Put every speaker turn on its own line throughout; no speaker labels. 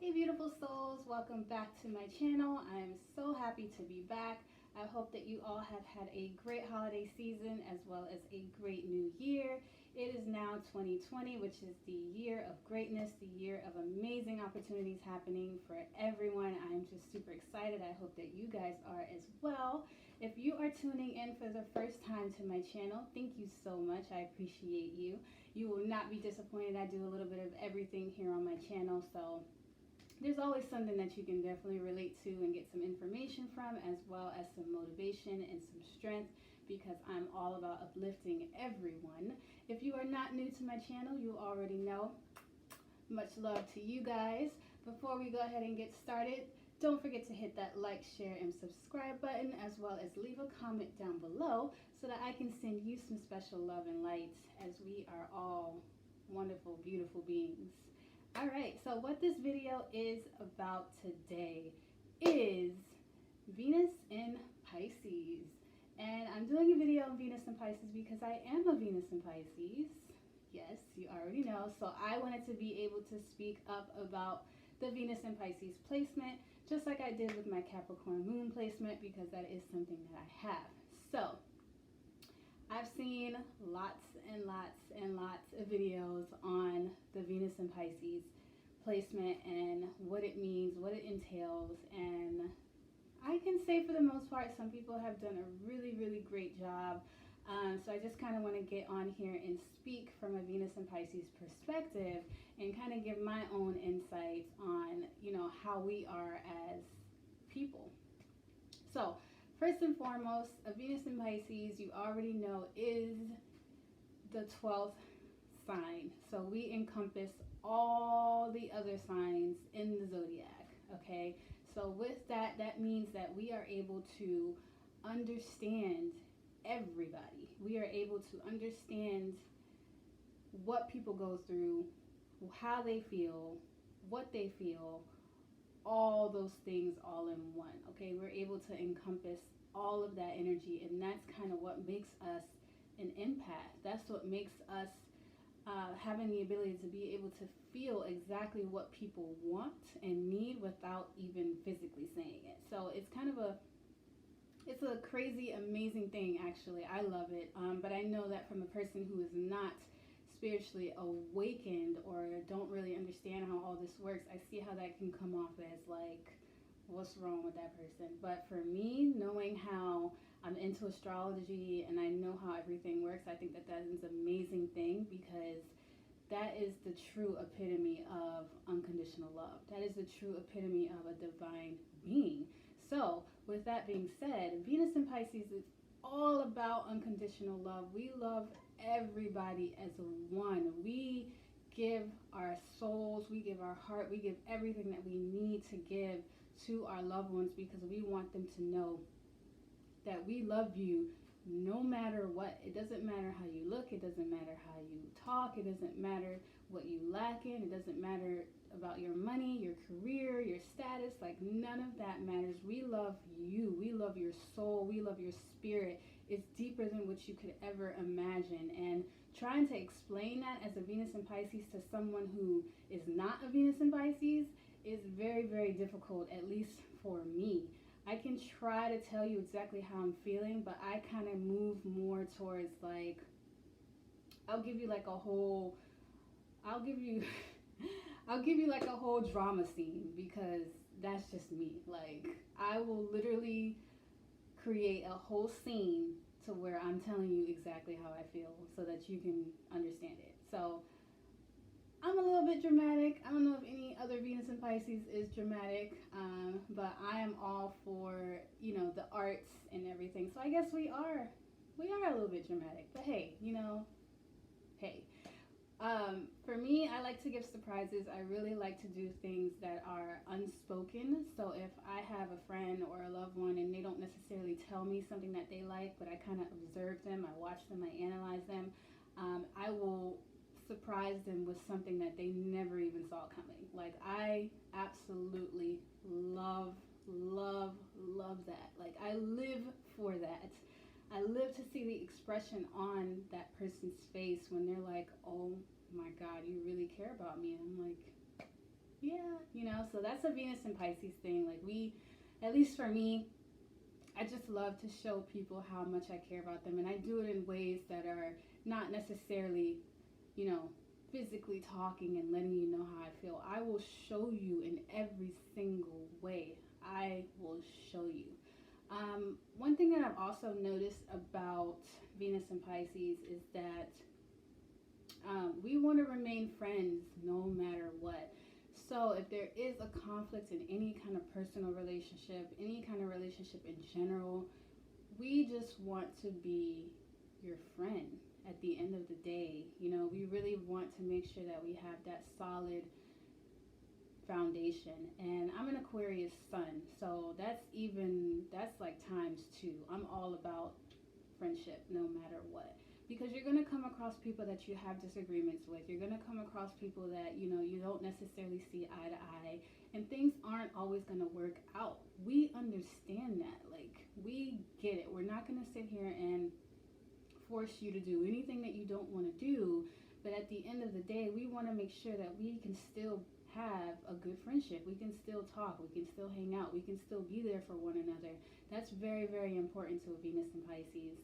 Hey beautiful souls, welcome back to my channel. I am so happy to be back. I hope that you all have had a great holiday season as well as a great new year. It is now 2020, which is the year of greatness, the year of amazing opportunities happening for everyone. I'm just super excited. I hope that you guys are as well. If you are tuning in for the first time to my channel, thank you so much. I appreciate you. You will not be disappointed. I do a little bit of everything here on my channel, so there's always something that you can definitely relate to and get some information from, as well as some motivation and some strength, because I'm all about uplifting everyone. If you are not new to my channel, you already know. Much love to you guys. Before we go ahead and get started, don't forget to hit that like, share, and subscribe button, as well as leave a comment down below so that I can send you some special love and light, as we are all wonderful, beautiful beings. All right, so what this video is about today is Venus in Pisces. And I'm doing a video on Venus in Pisces because I am a Venus in Pisces. Yes, you already know. So I wanted to be able to speak up about the Venus in Pisces placement, just like I did with my Capricorn moon placement, because that is something that I have. So I've seen lots and lots and lots of videos on the Venus and Pisces placement and what it means, what it entails, and I can say for the most part some people have done a really great job. So I just kind of want to get on here and speak from a Venus and Pisces perspective and kind of give my own insights on, how we are as people. So first and foremost, a Venus in Pisces, you already know, is the 12th sign. So we encompass all the other signs in the zodiac, okay? So with that, that means that we are able to understand everybody. We are able to understand what people go through, how they feel, what they feel, all those things all in one, okay? We're able to encompass all of that energy, and that's kind of what makes us an empath. That's what makes us having the ability to be able to feel exactly what people want and need without even physically saying it. So it's kind of it's a crazy, amazing thing, actually. I love it, but I know that from a person who is not spiritually awakened or don't really understand how all this works, I see how that can come off as like, what's wrong with that person? But for me, knowing how I'm into astrology and I know how everything works, I think that that is an amazing thing, because that is the true epitome of unconditional love. That is the true epitome of a divine being. So with that being said, Venus in Pisces is all about unconditional love. We love everybody as one. We give our souls, we give our heart, we give everything that we need to give to our loved ones, because we want them to know that we love you no matter what. It doesn't matter how you look, it doesn't matter how you talk, it doesn't matter what you lack in, it doesn't matter about your money, your career, your status. Like, none of that matters. We love you, we love your soul, we love your spirit. It's deeper than what you could ever imagine. And trying to explain that as a Venus in Pisces to someone who is not a Venus in Pisces is very difficult, at least for me. I can try to tell you exactly how I'm feeling, but I kind of move more towards, like, I'll give you like a whole drama scene, because that's just me. Like, I will literally create a whole scene to where I'm telling you exactly how I feel so that you can understand it. So I'm a little bit dramatic. I don't know if any other Venus in Pisces is dramatic, but I am all for, the arts and everything. So I guess we are a little bit dramatic, but hey, hey. For me, I like to give surprises. I really like to do things that are unspoken. So if I have a friend or a loved one and they don't necessarily tell me something that they like, but I kind of observe them, I watch them, I analyze them, I will surprise them with something that they never even saw coming. Like, I absolutely love that. Like, I live for that. I live to see the expression on that person's face when they're like, oh my God, you really care about me. And I'm like, yeah, you know? So that's a Venus and Pisces thing. Like at least for me, I just love to show people how much I care about them. And I do it in ways that are not necessarily, you know, physically talking and letting you know how I feel. I will show you in every single way. I will show you. One thing that I've also noticed about Venus and Pisces is that we want to remain friends no matter what. So if there is a conflict in any kind of personal relationship, any kind of relationship in general, we just want to be your friend at the end of the day. You know, we really want to make sure that we have that solid foundation. And I'm an Aquarius sun, so that's like times two. I'm all about friendship no matter what, because you're going to come across people that you have disagreements with. You're going to come across people that, you know, you don't necessarily see eye to eye, and things aren't always going to work out. We understand that. Like, we get it. We're not going to sit here and force you to do anything that you don't want to do, but at the end of the day, we want to make sure that we can still have a good friendship. We can still talk. We can still hang out. We can still be there for one another. That's very, very important to a Venus and Pisces.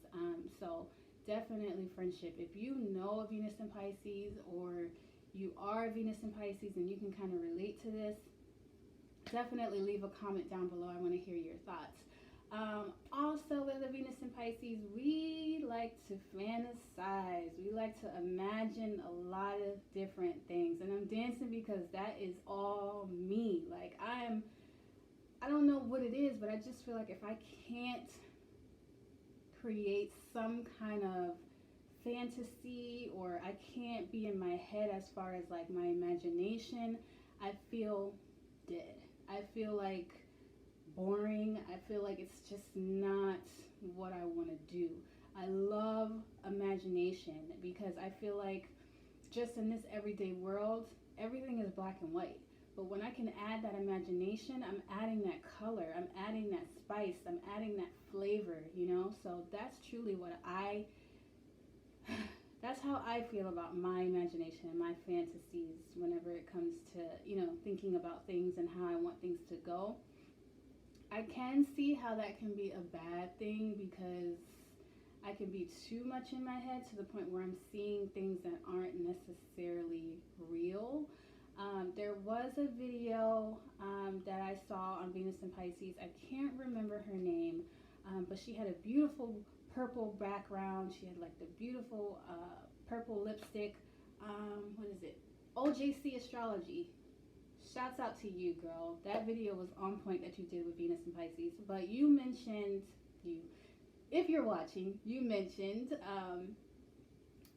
So definitely friendship. If you know a Venus and Pisces, or you are a Venus and Pisces and you can kind of relate to this, definitely leave a comment down below. I want to hear your thoughts. Also, with the Venus and Pisces, we like to fantasize. We like to imagine a lot of different things. And I'm dancing because that is all me. Like, I don't know what it is, but I just feel like if I can't create some kind of fantasy, or I can't be in my head as far as like my imagination, I feel dead. I feel like boring. I feel like it's just not what I want to do. I love imagination because I feel like just in this everyday world, everything is black and white. But when I can add that imagination, I'm adding that color, I'm adding that spice, I'm adding that flavor, you know? So that's truly that's how I feel about my imagination and my fantasies whenever it comes to, you know, thinking about things and how I want things to go. I can see how that can be a bad thing, because I can be too much in my head to the point where I'm seeing things that aren't necessarily real. There was a video that I saw on Venus and Pisces. I can't remember her name, but she had a beautiful purple background. She had like the beautiful purple lipstick. What is it? OJC Astrology. Shouts out to you, girl. That video was on point that you did with Venus and Pisces. But you mentioned, if you're watching, you mentioned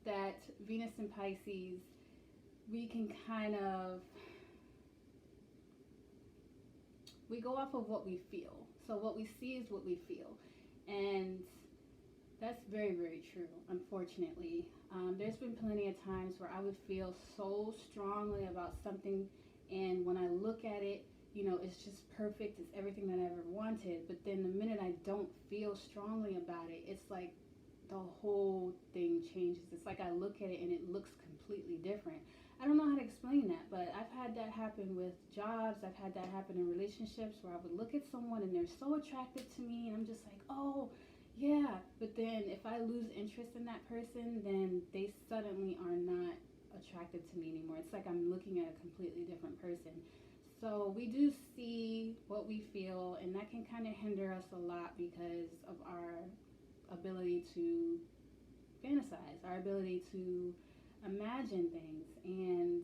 that Venus and Pisces, we can kind of, we go off of what we feel. So what we see is what we feel. And that's very, very true, unfortunately. There's been plenty of times where I would feel so strongly about something, and when I look at it, you know, it's just perfect. It's everything that I ever wanted. But then the minute I don't feel strongly about it, it's like the whole thing changes. It's like I look at it and it looks completely different. I don't know how to explain that, but I've had that happen with jobs. I've had that happen in relationships where I would look at someone and they're so attractive to me, and I'm just like, oh, yeah. But then if I lose interest in that person, then they suddenly are not attractive to me anymore. It's like I'm looking at a completely different person. So we do see what we feel, and that can kind of hinder us a lot because of our ability to fantasize, our ability to imagine things, and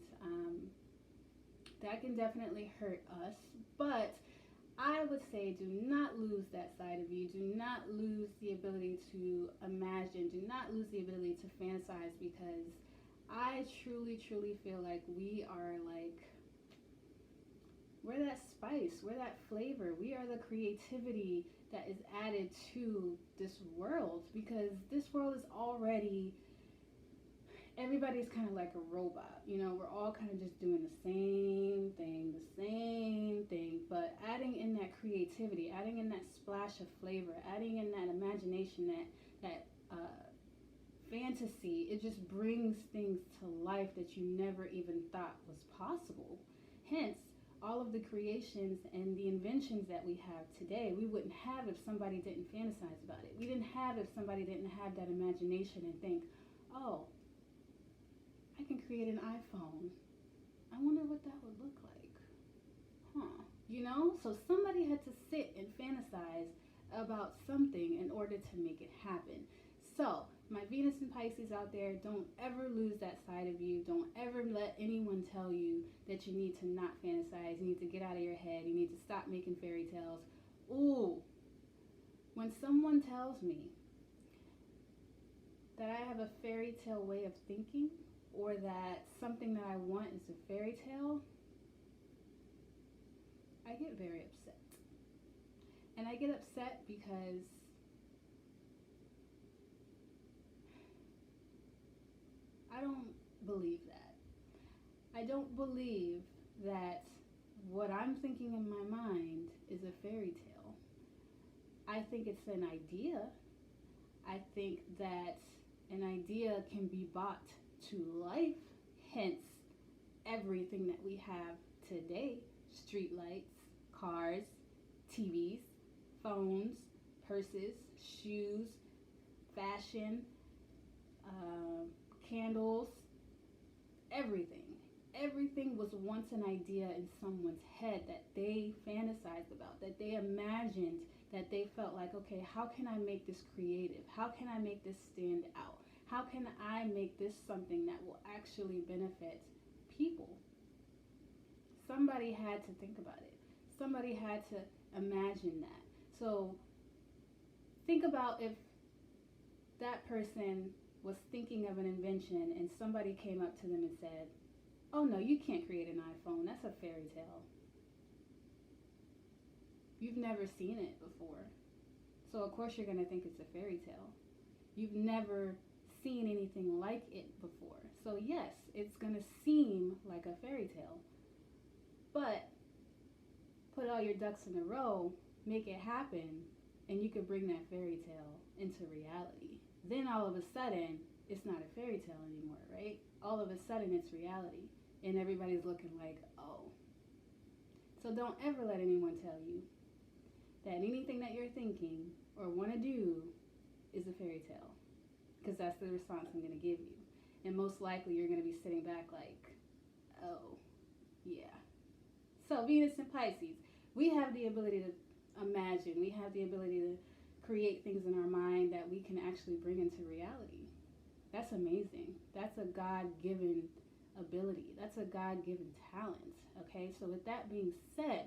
that can definitely hurt us. But I would say do not lose that side of you. Do not lose the ability to imagine. Do not lose the ability to fantasize, because I truly, truly feel like we are like, we're that spice, we're that flavor, we are the creativity that is added to this world, because this world is already, everybody's kind of like a robot, you know, we're all kind of just doing the same thing, but adding in that creativity, adding in that splash of flavor, adding in that imagination, that fantasy, it just brings things to life that you never even thought was possible. Hence, all of the creations and the inventions that we have today, we wouldn't have if somebody didn't fantasize about it. We didn't have if somebody didn't have that imagination and think, oh, I can create an iPhone. I wonder what that would look like. Huh. You know? So somebody had to sit and fantasize about something in order to make it happen. So, my Venus and Pisces out there, don't ever lose that side of you. Don't ever let anyone tell you that you need to not fantasize. You need to get out of your head. You need to stop making fairy tales. Ooh, when someone tells me that I have a fairy tale way of thinking, or that something that I want is a fairy tale, I get very upset. And I get upset because I don't believe that. I don't believe that what I'm thinking in my mind is a fairy tale. I think it's an idea. I think that an idea can be brought to life, hence everything that we have today: streetlights, cars, TVs, phones, purses, shoes, fashion, candles, everything. Everything was once an idea in someone's head that they fantasized about, that they imagined, that they felt like, okay, how can I make this creative? How can I make this stand out? How can I make this something that will actually benefit people? Somebody had to think about it. Somebody had to imagine that. So think about if that person was thinking of an invention and somebody came up to them and said, oh no, you can't create an iPhone. That's a fairy tale. You've never seen it before. So of course you're going to think it's a fairy tale. You've never seen anything like it before. So yes, it's going to seem like a fairy tale. But put all your ducks in a row, make it happen, and you could bring that fairy tale into reality. Then all of a sudden, it's not a fairy tale anymore, right? All of a sudden, it's reality. And everybody's looking like, oh. So don't ever let anyone tell you that anything that you're thinking or want to do is a fairy tale. Because that's the response I'm going to give you. And most likely, you're going to be sitting back like, oh, yeah. So Venus and Pisces, we have the ability to imagine. We have the ability to create things in our mind that we can actually bring into reality. That's amazing. That's a God-given ability. That's a God-given talent. Okay, so with that being said,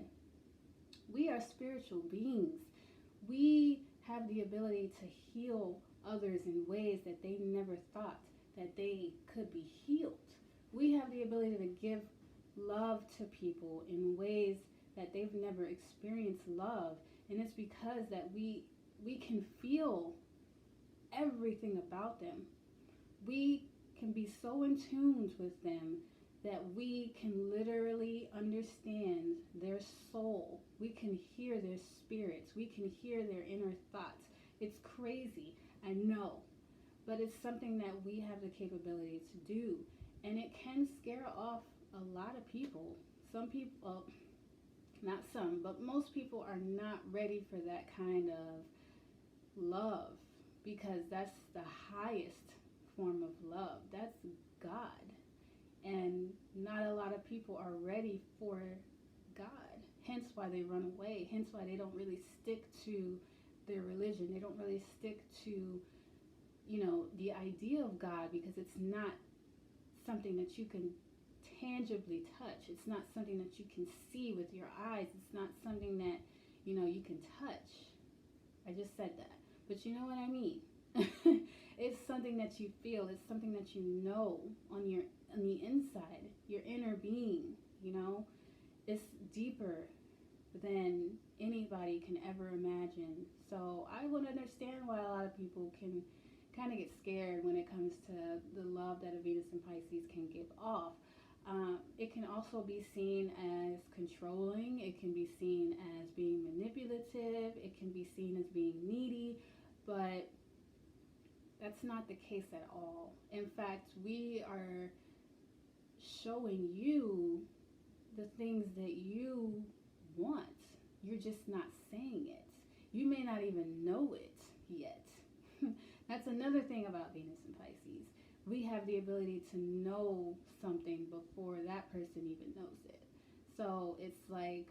we are spiritual beings. We have the ability to heal others in ways that they never thought that they could be healed. We have the ability to give love to people in ways that they've never experienced love, and it's because that we can feel everything about them. We can be so in tune with them that we can literally understand their soul. We can hear their spirits. We can hear their inner thoughts. It's crazy, I know, but it's something that we have the capability to do, and it can scare off a lot of people. Some people, well, not some, but most people are not ready for that kind of love, because that's the highest form of love. That's God. And not a lot of people are ready for God. Hence why they run away. Hence why they don't really stick to their religion. They don't really stick to, the idea of God, because it's not something that you can tangibly touch. It's not something that you can see with your eyes. It's not something that, you can touch. I just said that. But you know what I mean. It's something that you feel. It's something that you know on the inside, your inner being, It's deeper than anybody can ever imagine. So I would understand why a lot of people can kind of get scared when it comes to the love that a Venus and Pisces can give off. It can also be seen as controlling. It can be seen as being manipulative. It can be seen as being needy, but that's not the case at all. In fact, we are showing you the things that you want. You're just not saying it. You may not even know it yet. That's another thing about Venus and Pisces. We have the ability to know something before that person even knows it. So it's like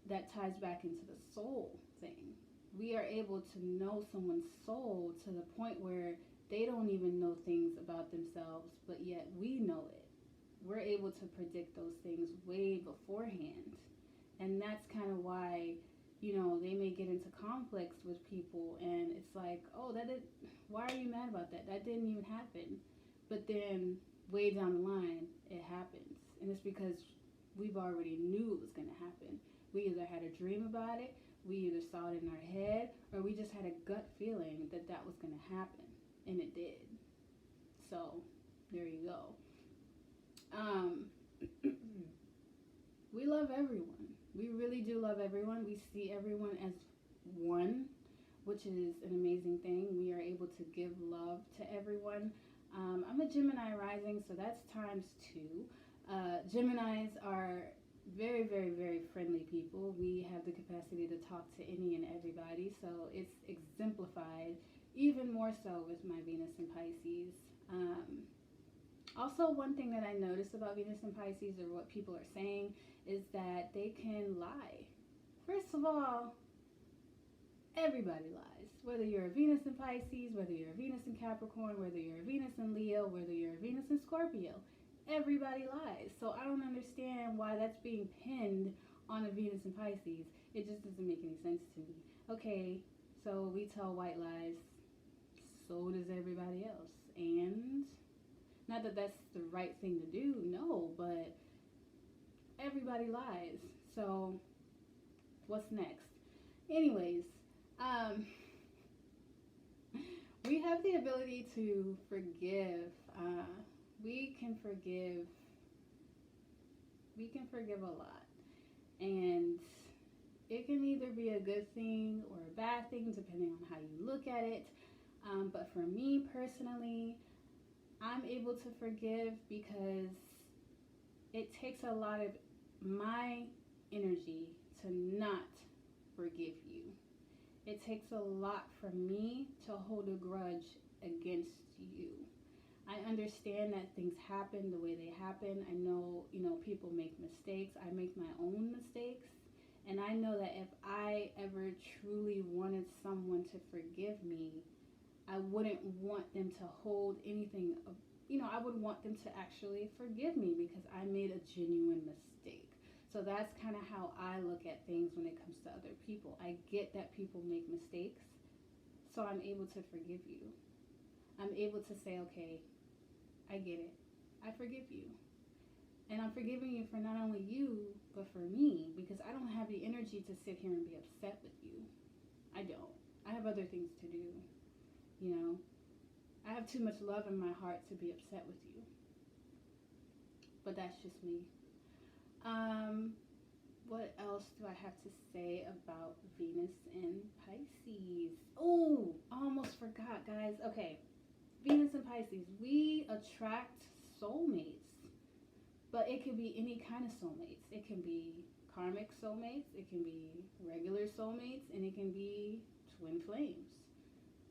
that ties back into the soul thing. We are able to know someone's soul to the point where they don't even know things about themselves, but yet we know it. We're able to predict those things way beforehand. And that's kind of why, they may get into conflicts with people, and it's like, oh, why are you mad about that? That didn't even happen. But then way down the line, it happens. And it's because we've already knew it was going to happen. We either had a dream about it, we either saw it in our head, or we just had a gut feeling that that was going to happen. And it did. So, there you go. We love everyone. We really do love everyone. We see everyone as one, which is an amazing thing. We are able to give love to everyone. I'm a Gemini rising, so that's times 2. Geminis are very, very, very friendly people. We have the capacity to talk to any and everybody, so it's exemplified even more so with my Venus and Pisces. Also, one thing that I notice about Venus and Pisces, or what people are saying, is that they can lie. First of all, everybody lies. Whether you're a Venus in Pisces, whether you're a Venus in Capricorn, whether you're a Venus in Leo, whether you're a Venus in Scorpio, everybody lies. So I don't understand why that's being pinned on a Venus in Pisces. It just doesn't make any sense to me. Okay, so we tell white lies, so does everybody else. And not that that's the right thing to do, no, but everybody lies. So what's next? Anyways, we have the ability to forgive. We can forgive a lot. And it can either be a good thing or a bad thing, depending on how you look at it. But for me personally, I'm able to forgive because it takes a lot of my energy to not forgive you. It takes a lot for me to hold a grudge against you. I understand that things happen the way they happen. I know, people make mistakes. I make my own mistakes. And I know that if I ever truly wanted someone to forgive me, I wouldn't want them to hold anything. I would want them to actually forgive me because I made a genuine mistake. So that's kind of how I look at things when it comes to other people. I get that people make mistakes, so I'm able to forgive you. I'm able to say, okay, I get it. I forgive you. And I'm forgiving you for not only you, but for me, because I don't have the energy to sit here and be upset with you. I don't. I have other things to do. I have too much love in my heart to be upset with you. But that's just me. What else do I have to say about Venus and Pisces? Oh, I almost forgot, guys. Okay, Venus and Pisces, we attract soulmates. But it can be any kind of soulmates. It can be karmic soulmates, it can be regular soulmates, and it can be twin flames.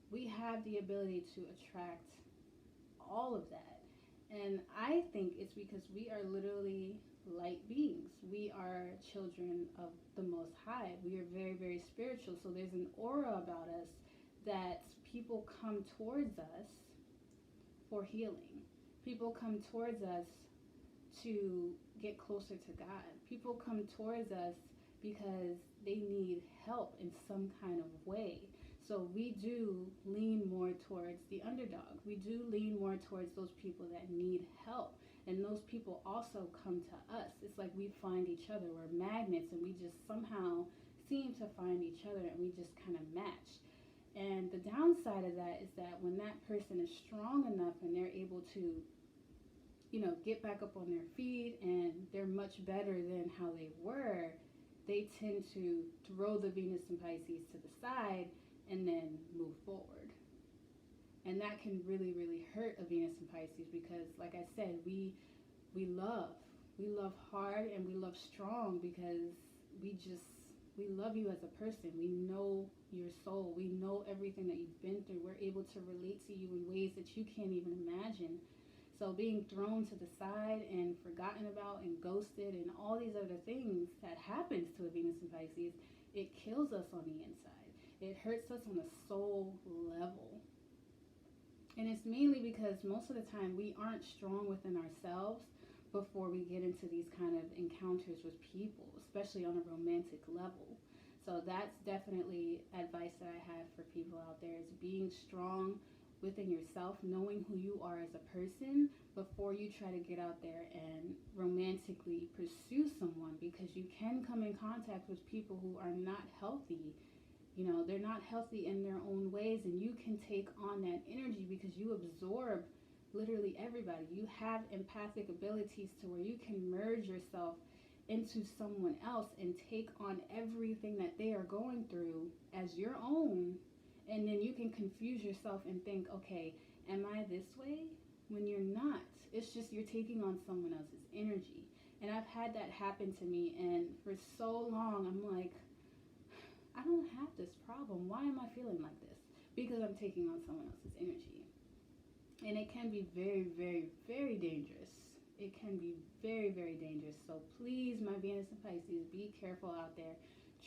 We have the ability to attract all of that. And I think it's because we are literally light beings. We are children of the Most High. We are very, very spiritual. So there's an aura about us that people come towards us for healing. People come towards us to get closer to God. People come towards us because they need help in some kind of way. So we do lean more towards the underdog. We do lean more towards those people that need help. And those people also come to us. It's like we find each other. We're magnets, and we just somehow seem to find each other, and we just kind of match. And the downside of that is that when that person is strong enough and they're able to get back up on their feet and they're much better than how they were, they tend to throw the Venus and Pisces to the side and then move forward. And that can really, really hurt a Venus and Pisces because, like I said, we love. We love hard and we love strong because we love you as a person. We know your soul. We know everything that you've been through. We're able to relate to you in ways that you can't even imagine. So being thrown to the side and forgotten about and ghosted and all these other things that happens to a Venus in Pisces, it kills us on the inside. It hurts us on a soul level. And it's mainly because most of the time we aren't strong within ourselves before we get into these kind of encounters with people, especially on a romantic level. So that's definitely advice that I have for people out there, is being strong within yourself, knowing who you are as a person before you try to get out there and romantically pursue someone, because you can come in contact with people who are not healthy. They're not healthy in their own ways, and you can take on that energy because you absorb literally everybody. You have empathic abilities to where you can merge yourself into someone else and take on everything that they are going through as your own. And then you can confuse yourself and think, okay, am I this way? When you're not. It's just you're taking on someone else's energy. And I've had that happen to me, and for so long I'm like, I don't have this problem. Why am I feeling like this? Because I'm taking on someone else's energy. And it can be very, very, very dangerous. It can be very, very dangerous. So please, my Venus and Pisces, be careful out there.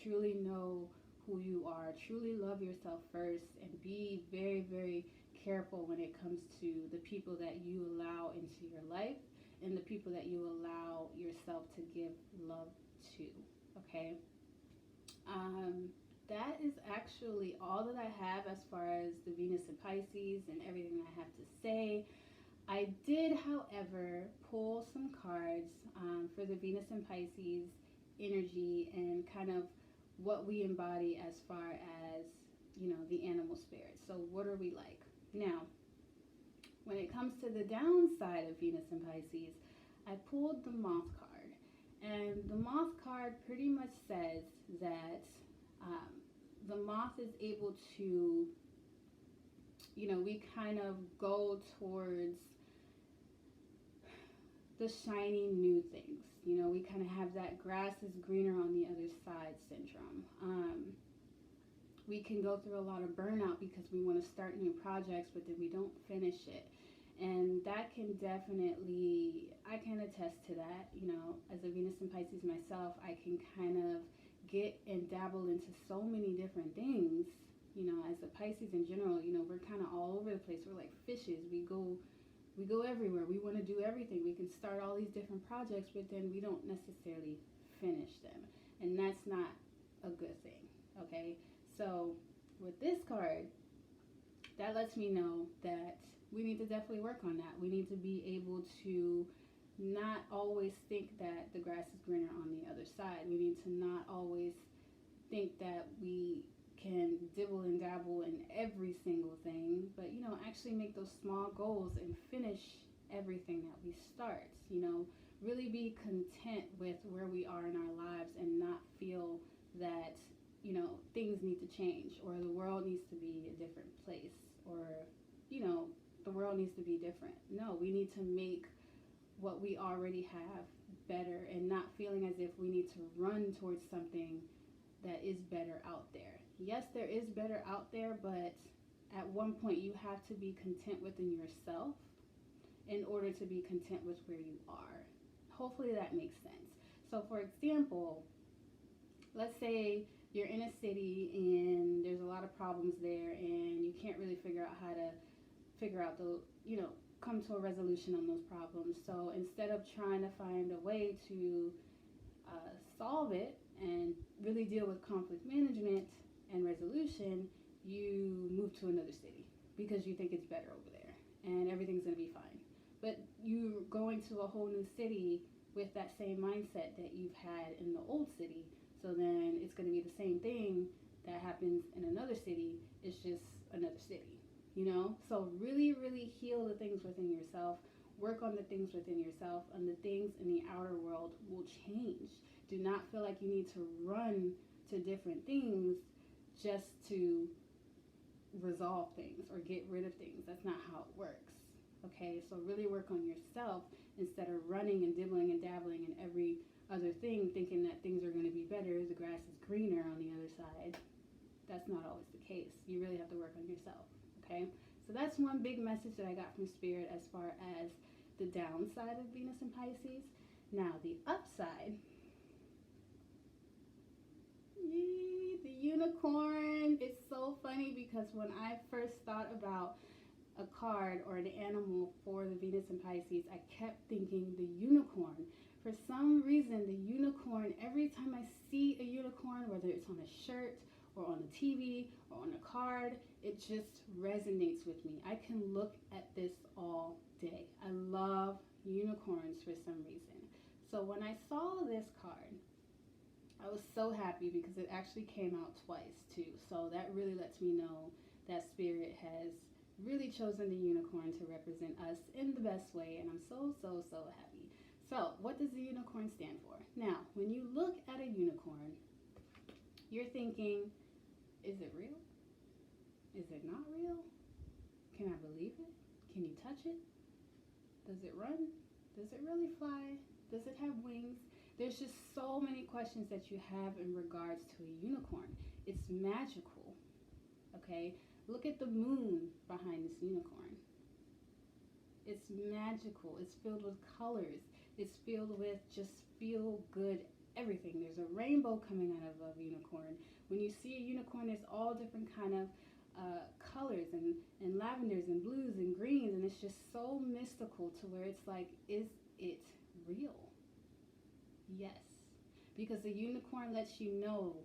Truly know who you are. Truly love yourself first, and be very, very careful when it comes to the people that you allow into your life and the people that you allow yourself to give love to. Okay? That is actually all that I have as far as the Venus and Pisces and everything I have to say. I did, however, pull some cards for the Venus and Pisces energy and kind of what we embody as far as, the animal spirit. So what are we like? Now, when it comes to the downside of Venus and Pisces, I pulled the Moth card. And the Moth card pretty much says that the moth is able to, we kind of go towards the shiny new things. We kind of have that grass is greener on the other side syndrome. We can go through a lot of burnout because we want to start new projects, but then we don't finish it. And that can definitely, I can attest to that. As a Venus and Pisces myself, I can kind of get and dabble into so many different things. As a Pisces in general, we're kind of all over the place. We're like fishes. We go everywhere. We want to do everything. We can start all these different projects, but then we don't necessarily finish them. And that's not a good thing, okay? So with this card, that lets me know that we need to definitely work on that. We need to be able to not always think that the grass is greener on the other side. We need to not always think that we can dibble and dabble in every single thing, but actually make those small goals and finish everything that we start. Really be content with where we are in our lives and not feel that things need to change, or the world needs to be a different place, or the world needs to be different. No, we need to make what we already have better, and not feeling as if we need to run towards something that is better out there. Yes, there is better out there, but at one point you have to be content within yourself in order to be content with where you are. Hopefully that makes sense. So for example, let's say you're in a city and there's a lot of problems there, and you can't really figure out how to come to a resolution on those problems. So instead of trying to find a way to solve it and really deal with conflict management and resolution, you move to another city because you think it's better over there and everything's going to be fine. But you're going to a whole new city with that same mindset that you've had in the old city. So then it's going to be the same thing that happens in another city. It's just another city, So really, really heal the things within yourself. Work on the things within yourself, and the things in the outer world will change. Do not feel like you need to run to different things just to resolve things or get rid of things. That's not how it works. Okay, so really work on yourself instead of running and dibbling and dabbling in every other thing, thinking that things are going to be better. The grass is greener on the other side. That's not always the case. You really have to work on yourself. Okay, so that's one big message that I got from Spirit as far as the downside of Venus and Pisces. Now, the upside, yee, the unicorn. It's so funny because when I first thought about a card or an animal for the Venus and Pisces, I kept thinking the unicorn. For some reason, the unicorn, every time I see a unicorn, whether it's on a shirt or on the TV or on a card, it just resonates with me. I can look at this all day. I love unicorns for some reason. So when I saw this card, I was so happy because it actually came out twice too. So that really lets me know that Spirit has really chosen the unicorn to represent us in the best way, and I'm so happy. So what does the unicorn stand for? Now, when you look at a unicorn, you're thinking, is it real? Is it not real? Can I believe it? Can you touch it? Does it run? Does it really fly? Does it have wings? There's just so many questions that you have in regards to a unicorn. It's magical, okay? Look at the moon behind this unicorn. It's magical. It's filled with colors. It's filled with just feel good everything. There's a rainbow coming out of a unicorn. When you see a unicorn, there's all different kind of colors and lavenders and blues and greens, and it's just so mystical to where it's like, is it real? Yes, because the unicorn lets you know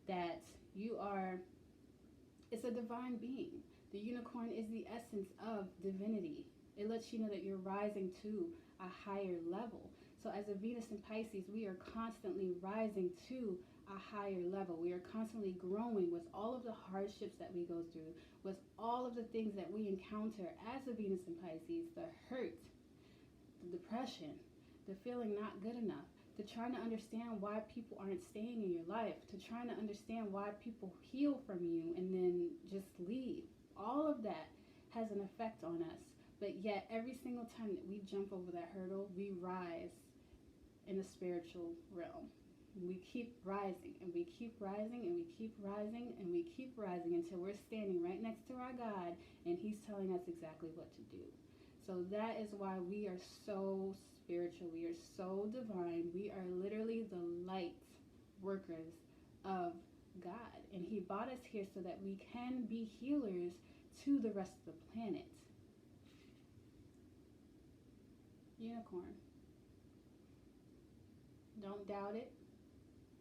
that you are, it's a divine being. The unicorn is the essence of divinity. It lets you know that you're rising to a higher level. So as a Venus in Pisces, we are constantly rising to a higher level. We are constantly growing with all of the hardships that we go through, with all of the things that we encounter as a Venus in Pisces, the hurt, the depression, the feeling not good enough, to trying to understand why people aren't staying in your life, to trying to understand why people heal from you and then just leave. All of that has an effect on us. But yet, every single time that we jump over that hurdle, we rise in the spiritual realm. We keep rising, and we keep rising, and we keep rising, and we keep rising until we're standing right next to our God, and He's telling us exactly what to do. So that is why we are so spiritual. We are so divine. We are literally the light workers of God. And He brought us here so that we can be healers to the rest of the planet. Unicorn. Don't doubt it.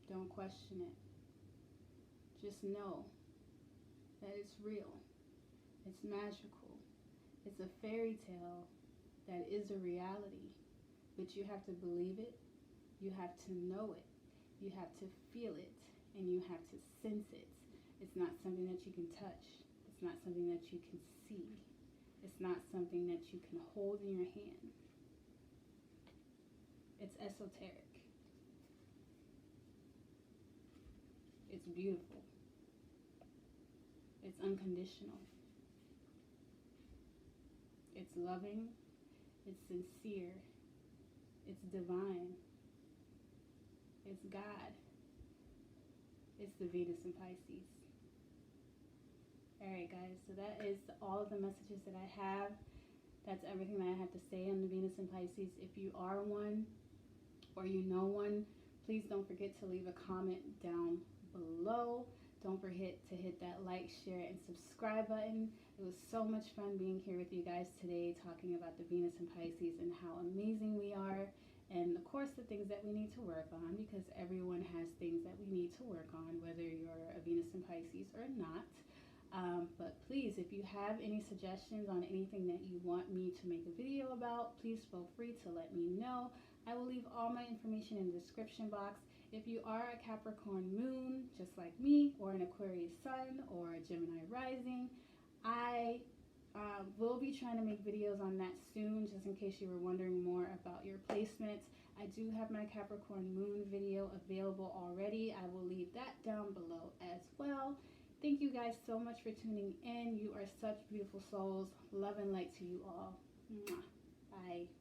Don't question it. Just know that it's real. It's magical. It's a fairy tale that is a reality. But you have to believe it. You have to know it. You have to feel it. And you have to sense it. It's not something that you can touch. It's not something that you can see. It's not something that you can hold in your hand. It's esoteric. It's beautiful. It's unconditional. It's loving. It's sincere. It's divine. It's God. It's the Venus in Pisces. Alright guys, so that is all of the messages that I have. That's everything that I have to say on the Venus in Pisces. If you are one or you know one, please don't forget to leave a comment down below. Don't forget to hit that like, share, and subscribe button. It was so much fun being here with you guys today, talking about the Venus in Pisces and how amazing we are, and of course the things that we need to work on, because everyone has things that we need to work on, whether you're a Venus in Pisces or not. But please, if you have any suggestions on anything that you want me to make a video about, please feel free to let me know. I will leave all my information in the description box. If you are a Capricorn moon, just like me, or an Aquarius sun, or a Gemini rising, I will be trying to make videos on that soon, just in case you were wondering more about your placements. I do have my Capricorn moon video available already. I will leave that down below as well. Thank you guys so much for tuning in. You are such beautiful souls. Love and light to you all. Mwah. Bye.